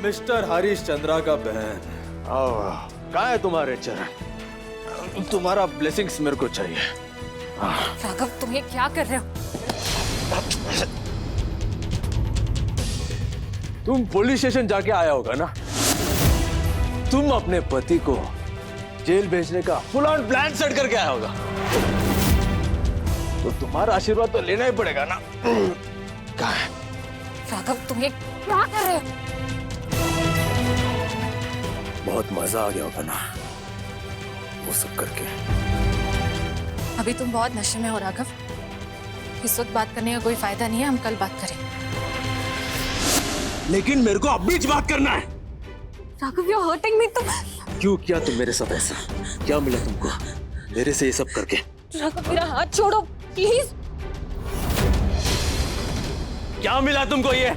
Mister Harish Chandra का बहन, कहाँ है तुम्हारे चरण? तुम्हारा ब्लेसिंग्स मेरे को चाहिए। राघव, तुम ये क्या कर रहे हो? तुम पुलिस स्टेशन जाके आया होगा ना? तुम अपने पति को जेल भेजने का फुल ऑन प्लान सेट करके आया होगा, तो तुम्हारा आशीर्वाद तो लेना ही पड़ेगा ना। कहाँ है? राघव, तुम ये क्या कर रहे हो? बहुत मजा आ गया होगा ना वो सब करके। अभी तुम बहुत नशे में हो राघव। इस वक्त बात करने का कोई फायदा नहीं है, हम कल बात करेंगे। लेकिन मेरे को अभी बात करना है। Raghav, you are hurting me. तुम क्यों किया तुम मेरे साथ ऐसा? क्या मिला तुमको मेरे से ये सब करके? राघव, मेरा हाथ छोड़ो प्लीज। क्या मिला तुमको ये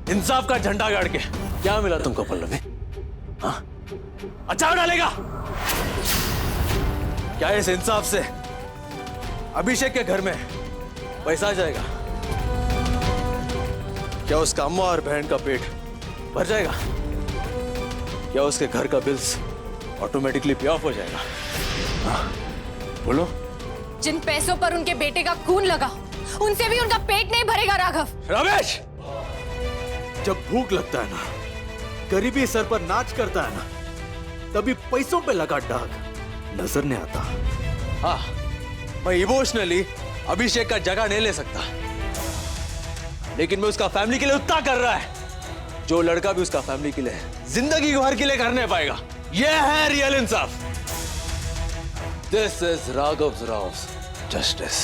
इंसाफ का झंडा गाड़ के? क्या मिला तुमको पल्लवी? हाँ, अचार डालेगा क्या इस इंसाफ से अभिषेक के घर में पैसा आ जाएगा? क्या उसका अम्मा और बहन का पेट भर जाएगा? क्या उसके घर का बिल्स ऑटोमेटिकली पे ऑफ हो जाएगा? हाँ, बोलो। जिन पैसों पर उनके बेटे का खून लगा, उनसे भी उनका पेट नहीं भरेगा राघव। रमेश, जब भूख लगता है ना, गरीबी सर पर नाच करता है ना, तभी पैसों पे लगा दाग नजर नहीं आता। हाँ, मैं इमोशनली अभिषेक का जगह नहीं ले सकता, लेकिन मैं उसका फैमिली के लिए उतना कर रहा है जो लड़का भी उसका फैमिली के लिए जिंदगी भर के लिए करने पाएगा। यह है रियल इंसाफ। This is Raghav Rao's justice.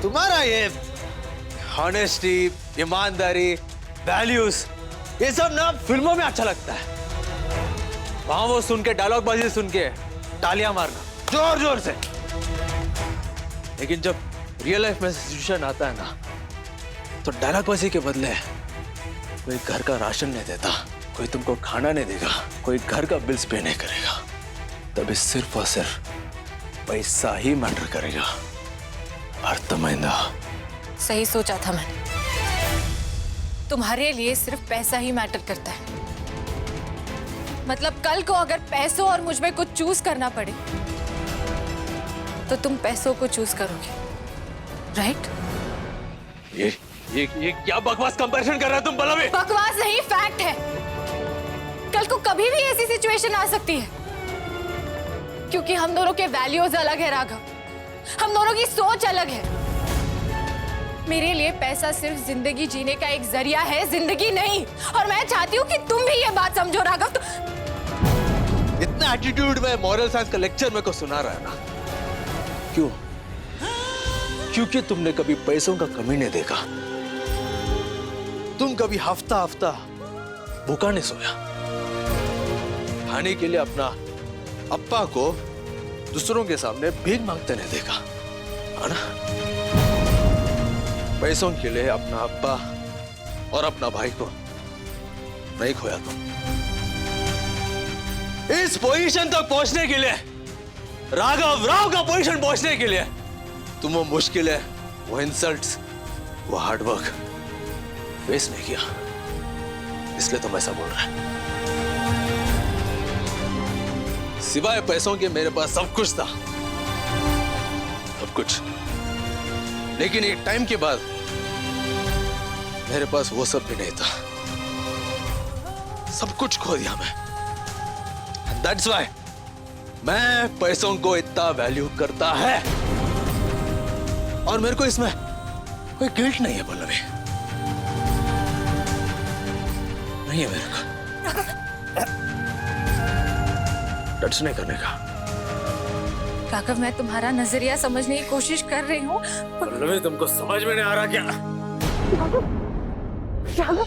तुम्हारा ये ऑनेस्टी, ईमानदारी, वैल्यूज, ये सब ना फिल्मों में अच्छा लगता है। वहां वो सुन के डायलॉग बाजी सुन के तालियां मारना जोर जोर से, लेकिन जब रियल लाइफ में सिचुएशन आता है ना, तो डायलॉग बाजी के बदले कोई घर का राशन नहीं देता, कोई तुमको खाना नहीं देगा, कोई घर का बिल्स पे नहीं करेगा, तभी सिर्फ और सिर्फ पैसा ही मैटर करेगा। अर्थमैंदा। सही सोचा था मैंने। तुम्हारे लिए सिर्फ पैसा ही मैटर करता है। मतलब कल को अगर पैसों और मुझ में कुछ चूज करना पड़े तो तुम पैसों को चूज करोगे, राइट? ये क्या बकवास कंपैरिजन कर रहा है तुम पल्लवी? बकवास नहीं, फैक्ट है। कल को कभी भी ऐसी सिचुएशन आ सकती है, क्योंकि हम दोनों के वैल्यूज अलग है राघव, हम दोनों की सोच अलग है। मेरे लिए पैसा सिर्फ जिंदगी जीने का एक जरिया है, जिंदगी नहीं। और मैं चाहती हूँ कि तुम भी ये बात समझो राघव। इतना एटीट्यूड में मॉरल साइंस का लेक्चर मेरे को सुना रहा है ना, क्यों? क्योंकि तुमने कभी पैसों का कमी नहीं देखा। तुम कभी हफ्ता हफ्ता भूखा नहीं सोया। खाने के लिए अपना अप्पा को दूसरों के सामने भीख मांगते नहीं देखा, है ना? पैसों के लिए अपना अब्बा और अपना भाई को नहीं खोया तुम। इस पोजीशन तक पहुंचने के लिए, राघव राव का पोजीशन पहुंचने के लिए तुम वो मुश्किल है, वो इंसल्ट्स, वो हार्डवर्क फेस नहीं किया, इसलिए तुम ऐसा बोल रहे हैं। सिवाय पैसों के मेरे पास सब कुछ था, सब कुछ। लेकिन एक टाइम के बाद मेरे पास वो सब भी नहीं था, सब कुछ खो दिया मैं। That's why मैं पैसों को इतना वैल्यू करता है, और मेरे को इसमें कोई गिल्ट नहीं है पल्लवी, नहीं है मेरे को टच नहीं करने का। राघव, मैं तुम्हारा नजरिया समझने की कोशिश कर रही हूँ। पल्लवी, तुमको समझ में नहीं आ रहा क्या? राघव,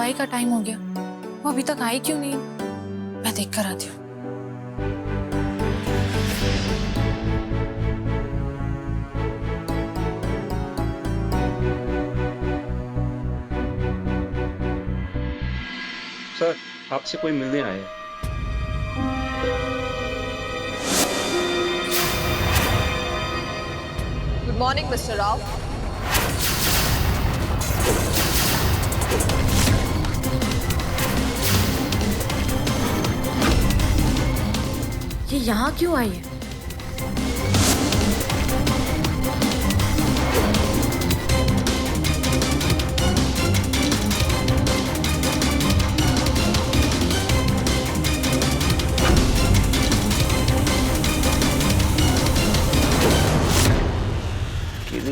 दवाई का टाइम हो गया, वो अभी तक आई क्यों नहीं? मैं देख कर आती हूँ। सर, आपसे कोई मिलने आया है। Good morning mister Rao. ये यहाँ क्यों आई है?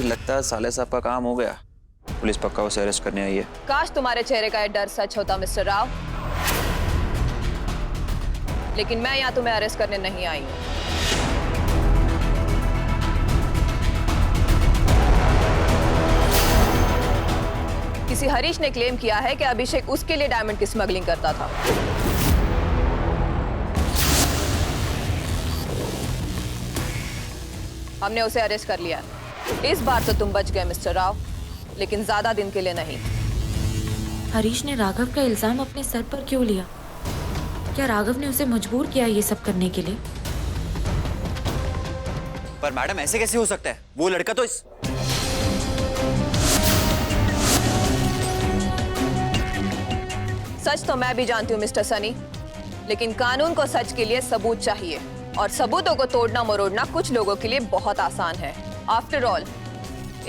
लगता है साले साहब का काम हो गया। पुलिस पक्का उसे अरेस्ट करने आई है। काश तुम्हारे चेहरे का ये डर सच होता मिस्टर राव, लेकिन मैं यहाँ तुम्हें अरेस्ट करने नहीं आई हूँ। किसी हरीश ने क्लेम किया है कि अभिषेक उसके लिए डायमंड की स्मगलिंग करता था। हमने उसे अरेस्ट कर लिया। इस बार तो तुम बच गए मिस्टर राव, लेकिन ज्यादा दिन के लिए नहीं। हरीश ने राघव का इल्जाम अपने सर पर क्यों लिया? क्या राघव ने उसे मजबूर किया ये सब करने के लिए? पर मैडम ऐसे कैसे हो सकता है? वो लड़का तो सच तो मैं भी जानती हूँ मिस्टर सनी, लेकिन कानून को सच के लिए सबूत चाहिए, और सबूतों को तोड़ना मरोड़ना कुछ लोगों के लिए बहुत आसान है। आफ्टर ऑल,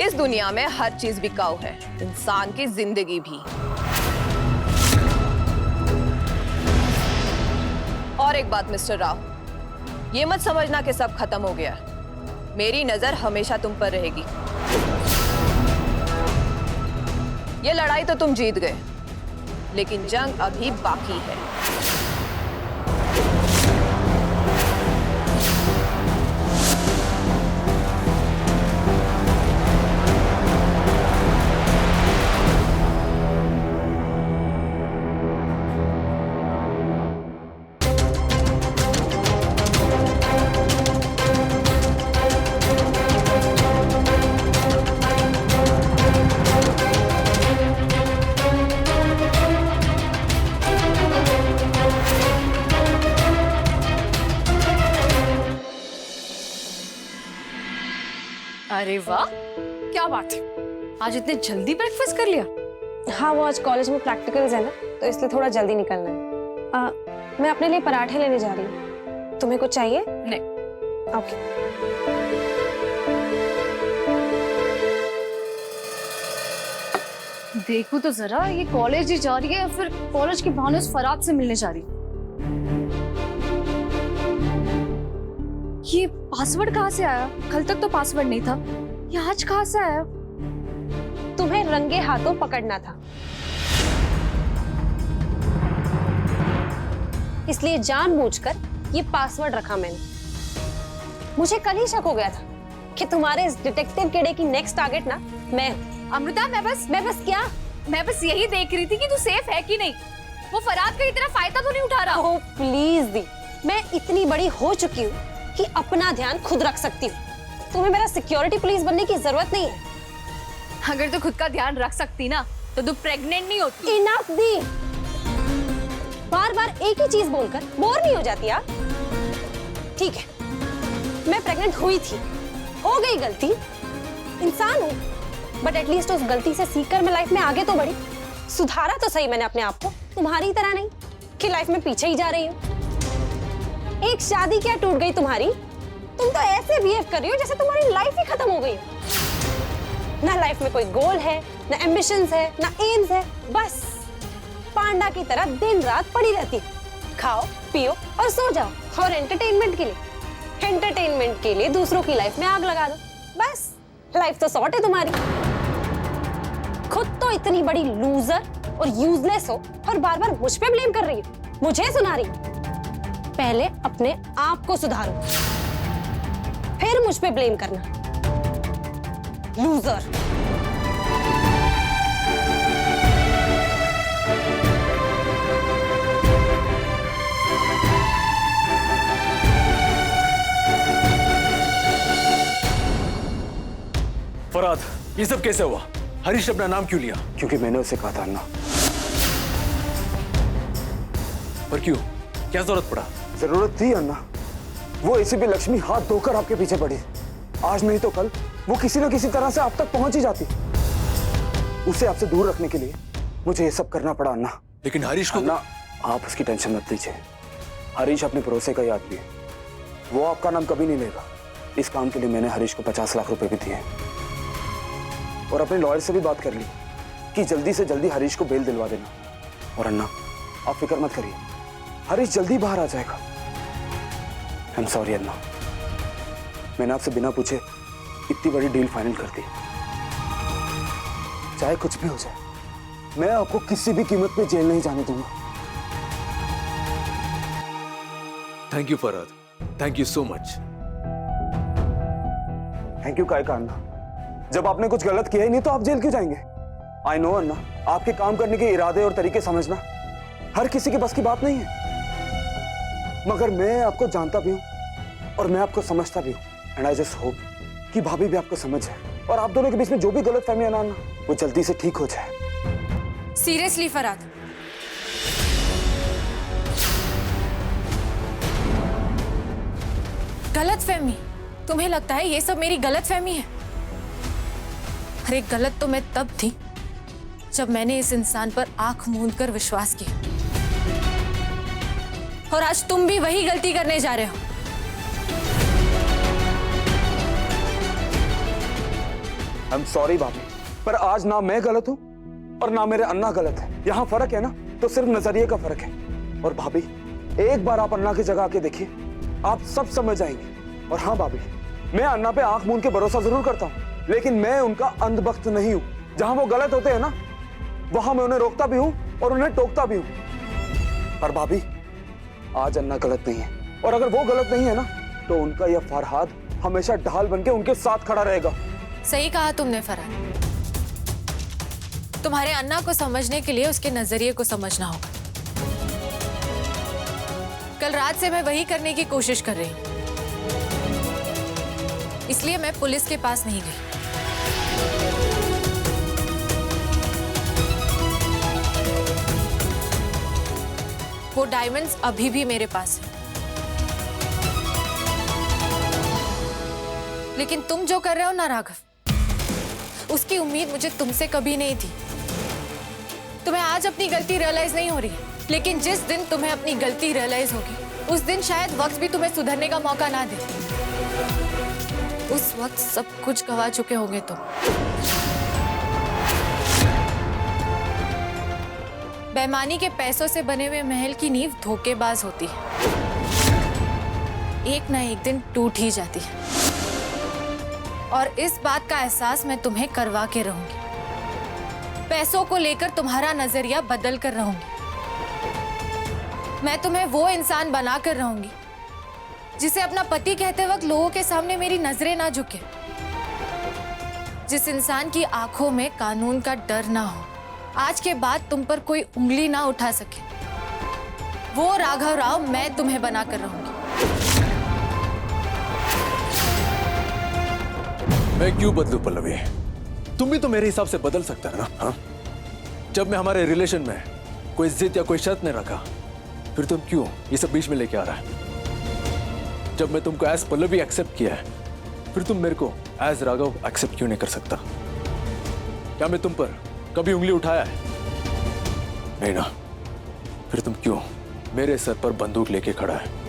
इस दुनिया में हर चीज बिकाऊ है, इंसान की जिंदगी भी। और एक बात मिस्टर राव, ये मत समझना कि सब खत्म हो गया। मेरी नजर हमेशा तुम पर रहेगी। ये लड़ाई तो तुम जीत गए, लेकिन जंग अभी बाकी है। अरे वाह, क्या बात है, आज इतने जल्दी ब्रेकफास्ट कर लिया? हाँ, वो आज कॉलेज में प्रैक्टिकल्स है ना, तो इसलिए थोड़ा जल्दी निकलना है। मैं अपने लिए पराठे लेने जा रही हूँ। तुम्हें कुछ चाहिए? नहीं। ओके। देखो तो जरा, ये कॉलेज ही जा रही है या फिर कॉलेज के बहाने उस फराद से मिलने जा रही है? ये पासवर्ड कहाँ से आया? कल तक तो पासवर्ड नहीं था, ये आज कहाँ से आया? तुम्हें रंगे हाथों पकड़ना था, इसलिए जानबूझकर ये पासवर्ड रखा मैंने। मुझे कल ही शक हो गया था कि तुम्हारे इस डिटेक्टिव कीड़े की नेक्स्ट टारगेट ना मैं हूं। अमृता, मैं बस क्या? मैं बस यही देख रही थी कि तू सेफ है कि नहीं। वो फराद का इतना फायदा तो नहीं उठा रहा? ओह प्लीज दी, मैं इतनी बड़ी हो चुकी हूँ कि अपना ध्यान खुद रख सकती हूँ। तुम्हें मेरा सिक्योरिटी पुलिस बनने की जरूरत नहीं है। अगर तू खुद का ध्यान रख सकती ना, तो तू प्रेग्नेंट नहीं होती। इनफ दी, बार बार एक ही चीज बोलकर बोर नहीं हो जाती यार? ठीक है, मैं प्रेग्नेंट हुई थी, हो गई गलती, इंसान हूँ, बट एटलीस्ट उस गलती से सीखकर मैं लाइफ में आगे तो बढ़ी। सुधारा तो सही मैंने अपने आप को, तुम्हारी तरह नहीं कि लाइफ में पीछे ही जा रही हूँ। एक शादी क्या टूट गई तुम्हारी, तुम तो ऐसे बिहेव कर रही हो जैसे तुम्हारी लाइफ ही खत्म हो गई। ना लाइफ में कोई गोल है, ना एम्बिशंस है, ना एम्स है, बस पांडा की तरह दिन रात पड़ी रहती। खाओ पियो और सो जाओ, और एंटरटेनमेंट के लिए दूसरों की लाइफ में आग लगा दो। बस लाइफ तो सॉर्ट है तुम्हारी। खुद तो इतनी बड़ी लूजर और यूजलेस हो, और बार बार मुझ पे ब्लेम कर रही हो, मुझे सुना रही हो। पहले अपने आप को सुधारो, फिर मुझ पे ब्लेम करना। लूजर। फरहाद, ये सब कैसे हुआ? हरीश ने अपना नाम क्यों लिया? क्योंकि मैंने उसे कहा था अन्ना। पर क्यों? क्या जरूरत पड़ा? जरूरत थी अन्ना। वो एसीपी लक्ष्मी हाथ धोकर आपके पीछे पड़ी। आज नहीं तो कल वो किसी न किसी तरह से आप तक पहुंच ही जाती। उसे आपसे दूर रखने के लिए मुझे ये सब करना पड़ा अन्ना। लेकिन हरीश को अन्ना, आप उसकी टेंशन मत लीजिए। हरीश अपने भरोसे का ही आदमी है। वो आपका नाम कभी नहीं लेगा। इस काम के लिए मैंने हरीश को 50 लाख रुपए भी दिए और अपने लॉयर से भी बात कर ली कि जल्दी से जल्दी हरीश को बेल दिलवा देना। और अन्ना, आप फिक्र मत करिए, हरीश जल्दी बाहर आ जाएगा। आई एम सॉरी अन्ना, मैंने आपसे बिना पूछे इतनी बड़ी डील फाइनल कर दी। चाहे कुछ भी हो जाए, मैं आपको किसी भी कीमत पे जेल नहीं जाने दूंगा। Thank you Farhad, thank you so much. Thank you काय का अन्ना? जब आपने कुछ गलत किया ही नहीं तो आप जेल क्यों जाएंगे? आई नो अन्ना, आपके काम करने के इरादे और तरीके समझना हर किसी के बस की बात नहीं है। मगर मैं आपको जानता भी हूं और मैं आपको समझता भी हूं। एंड आई जस्ट होप कि भाभी भी आपको समझ जाए और आप दोनों के बीच में जो भी गलतफहमी है ना अन्ना, वो जल्दी से ठीक हो जाए। सीरियसली फरहाद, गलतफहमी? तुम्हें लगता है ये सब मेरी गलतफहमी है? अरे गलत तो मैं तब थी जब मैंने इस इंसान पर आंख मूंद कर विश्वास किया, और आज तुम भी वही गलती करने जा रहे हो। आई एम सॉरी भाभी, पर आज ना मैं गलत हूं और ना मेरे अन्ना गलत है। यहां फर्क है ना, तो सिर्फ नजरिए का फर्क है। और भाभी, एक बार आप अन्ना की जगह आके देखिए, आप सब समझ जाएंगे। और हाँ भाभी, मैं अन्ना पे आंख मूंद के भरोसा जरूर करता हूं, लेकिन मैं उनका अंधभक्त नहीं हूं। जहां वो गलत होते हैं ना, वहां मैं उन्हें रोकता भी हूं और उन्हें टोकता भी हूं। पर भाभी, आज अन्ना गलत नहीं है, और अगर वो गलत नहीं है ना, तो उनका यह फरहाद हमेशा ढाल बनके उनके साथ खड़ा रहेगा। सही कहा तुमने फरहाद। तुम्हारे अन्ना को समझने के लिए उसके नजरिए को समझना होगा। कल रात से मैं वही करने की कोशिश कर रही हूं, इसलिए मैं पुलिस के पास नहीं गई। वो डायमंड्स अभी भी मेरे पास है, लेकिन तुम जो कर रहे हो ना राघव, उसकी उम्मीद मुझे तुमसे कभी नहीं थी। तुम्हें आज अपनी गलती रियलाइज नहीं हो रही है, लेकिन जिस दिन तुम्हें अपनी गलती रियलाइज होगी, उस दिन शायद वक्त भी तुम्हें सुधरने का मौका ना दे। उस वक्त सब कुछ गवा चुके होंगे तुम। बेईमानी के पैसों से बने हुए महल की नींव धोखेबाज होती है, एक ना एक दिन टूट ही जाती है। और इस बात का एहसास मैं तुम्हें करवा के रहूंगी। पैसों को लेकर तुम्हारा नजरिया बदल कर रहूंगी। मैं तुम्हें वो इंसान बना कर रहूंगी जिसे अपना पति कहते वक्त लोगों के सामने मेरी नजरें ना झुके, जिस इंसान की आंखों में कानून का डर ना हो, आज के बाद तुम पर कोई उंगली ना उठा सके। वो राघव राव मैं तुम्हें बना कर रहूंगी। मैं क्यों बदलूं पल्लवी? तुम भी तो मेरे हिसाब से बदल सकता है ना? हाँ? जब मैं हमारे रिलेशन में कोई जिद या कोई शर्त नहीं रखा, फिर तुम क्यों ये सब बीच में लेके आ रहा है? जब मैं तुमको एज पल्लवी एक्सेप्ट किया है, फिर तुम मेरे को एज राघव एक्सेप्ट क्यों नहीं कर सकता? क्या मैं तुम पर कभी उंगली उठाया है? नहीं ना। फिर तुम क्यों मेरे सर पर बंदूक लेके खड़ा है?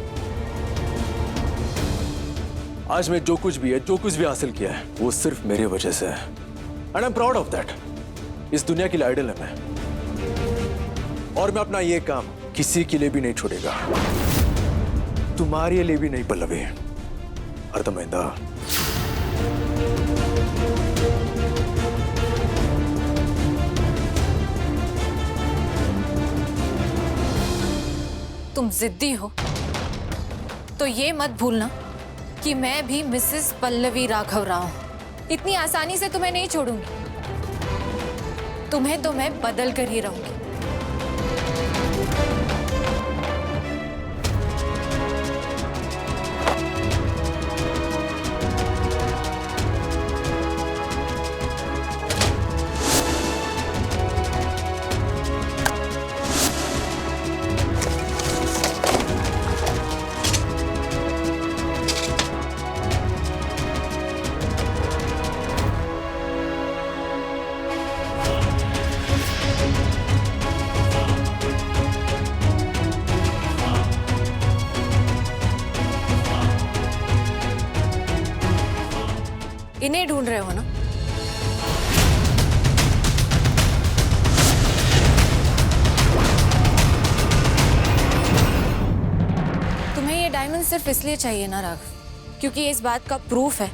आज मैं जो कुछ भी है, जो कुछ भी हासिल किया है, वो सिर्फ मेरी वजह से है। And I am proud of that. इस दुनिया के लिए आइडल है मैं, और मैं अपना ये काम किसी के लिए भी नहीं छोड़ेगा। तुम्हारे लिए भी नहीं पल्लवी। अर्थमैंदा। तुम जिद्दी हो तो ये मत भूलना कि मैं भी मिसेस पल्लवी राघव राव हूं। इतनी आसानी से तुम्हें नहीं छोड़ूंगी। तुम्हें तो मैं बदल कर ही रहूंगी। इन्हें ढूंढ रहे हो ना? तुम्हें ये डायमंड सिर्फ इसलिए चाहिए ना राघव, क्योंकि इस बात का प्रूफ है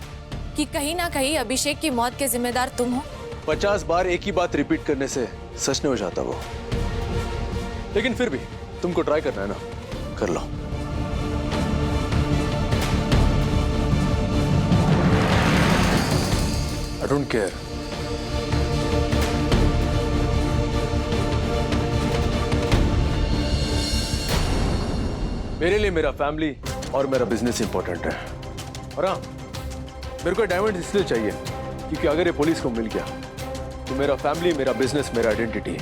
कि कहीं ना कहीं अभिषेक की मौत के जिम्मेदार तुम हो। 50 बार एक ही बात रिपीट करने से सच नहीं हो जाता वो, लेकिन फिर भी तुमको ट्राई करना है ना, कर लो। I don't care. मेरे लिए मेरा फैमिली और मेरा बिजनेस इंपॉर्टेंट है। और हाँ, मेरे को डायमंड इसलिए चाहिए क्योंकि अगर ये पुलिस को मिल गया तो मेरा फैमिली, मेरा बिजनेस, मेरा आइडेंटिटी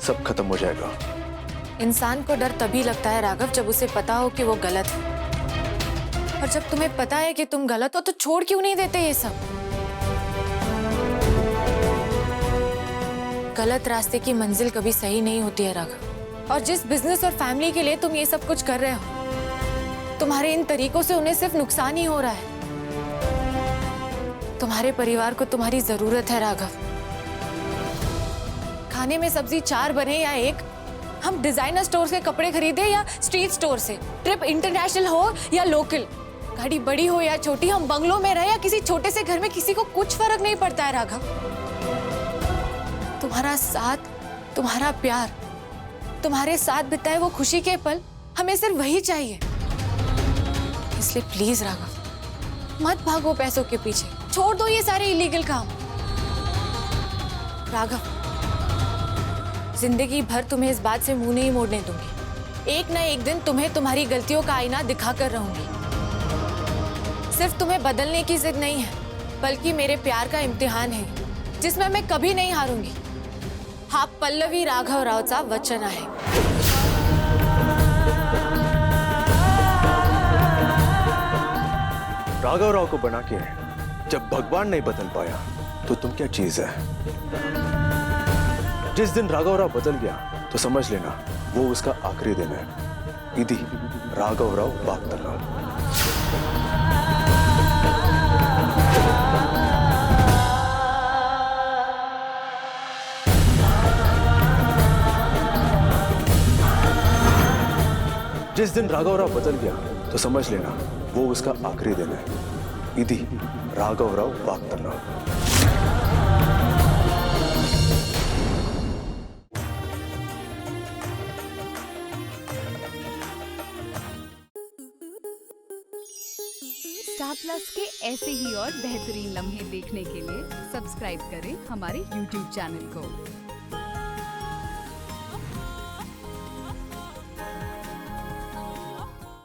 सब खत्म हो जाएगा। इंसान को डर तभी लगता है राघव जब उसे पता हो कि वो गलत है, और जब तुम्हें पता है कि तुम गलत हो तो छोड़ क्यों नहीं देते ये सब? गलत रास्ते की मंजिल कभी सही नहीं होती है राघव, और जिस बिजनेस और फैमिली के लिए तुम ये सब कुछ कर रहे हो, तुम्हारे इन तरीकों से उन्हें सिर्फ नुकसान ही हो रहा है। तुम्हारे परिवार को तुम्हारी जरूरत है राघव। खाने में सब्जी 4 बने या 1, हम डिजाइनर स्टोर से कपड़े खरीदे या स्ट्रीट स्टोर से, ट्रिप इंटरनेशनल हो या लोकल, गाड़ी बड़ी हो या छोटी, हम बंगलों में रहे या किसी छोटे से घर में, किसी को कुछ फर्क नहीं पड़ता है राघव। तुम्हारा साथ, तुम्हारा प्यार, तुम्हारे साथ बिताए वो खुशी के पल, हमें सिर्फ वही चाहिए। इसलिए प्लीज राघव, मत भागो पैसों के पीछे, छोड़ दो ये सारे इलीगल काम। राघव, जिंदगी भर तुम्हें इस बात से मुंह नहीं मोड़ने दूंगी। एक ना एक दिन तुम्हें तुम्हारी गलतियों का आईना दिखाकर रहूंगी। सिर्फ तुम्हें बदलने की जिद नहीं है, बल्कि मेरे प्यार का इम्तिहान है, जिसमें मैं कभी नहीं हारूंगी। हा पल्लवी राघव रावचा वचन आहे। राघव राव को बना के जब भगवान नहीं बदल पाया तो तुम क्या चीज है? जिस दिन राघव राव बदल गया तो समझ लेना वो उसका आखिरी दिन है। इदी राघव राव बागतला। जिस दिन राघव राव बदल गया तो समझ लेना वो उसका आखिरी दिन है। इदी राघव राव बागतला। स्टार प्लस के ऐसे ही और बेहतरीन लम्हे देखने के लिए सब्सक्राइब करें हमारे YouTube चैनल को।